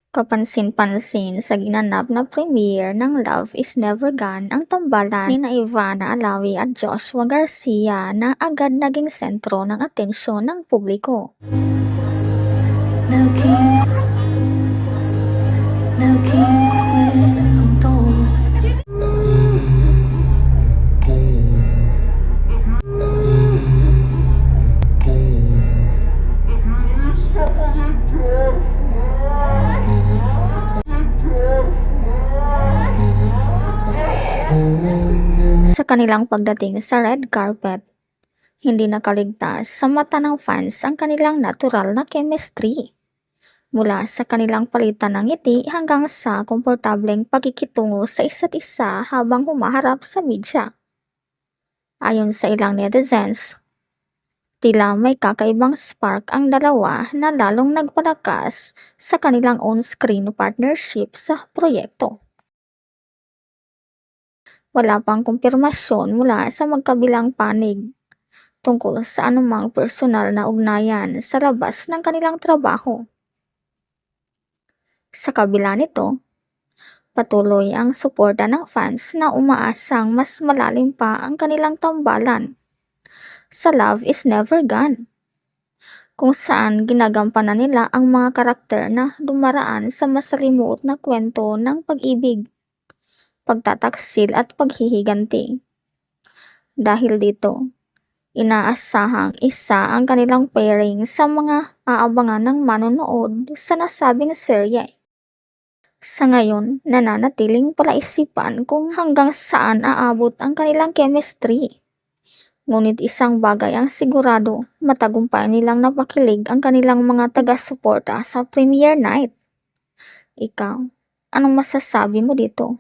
Kapansin-pansin sa ginanap na premiere ng Love is Never Gone ang tambalan nina Ivana Alawi at Joshua Garcia na agad naging sentro ng atensyon ng publiko. Naging kwento. Sa kanilang pagdating sa red carpet, hindi nakaligtas sa mata ng fans ang kanilang natural na chemistry. Mula sa kanilang palitan ng ngiti hanggang sa komportableng pagkikitungo sa isa't isa habang humaharap sa media. Ayon sa ilang netizens, tila may kakaibang spark ang dalawa na lalong nagpalakas sa kanilang on-screen partnership sa proyekto. Wala pang kumpirmasyon mula sa magkabilang panig tungkol sa anumang personal na ugnayan sa labas ng kanilang trabaho. Sa kabila nito, patuloy ang suporta ng fans na umaasang mas malalim pa ang kanilang tambalan sa Love is Never Gone, kung saan ginagampanan nila ang mga karakter na dumaraan sa masalimuot na kwento ng pag-ibig, pagtataksil at paghihiganti. Dahil dito, inaasahang isa ang kanilang pairing sa mga aabangan ng manonood sa nasabing serye. Sa ngayon, nananatiling palaisipan kung hanggang saan aabot ang kanilang chemistry. Ngunit isang bagay ang sigurado, matagumpay nilang napakilig ang kanilang mga taga-suporta sa premiere night. Ikaw, anong masasabi mo dito?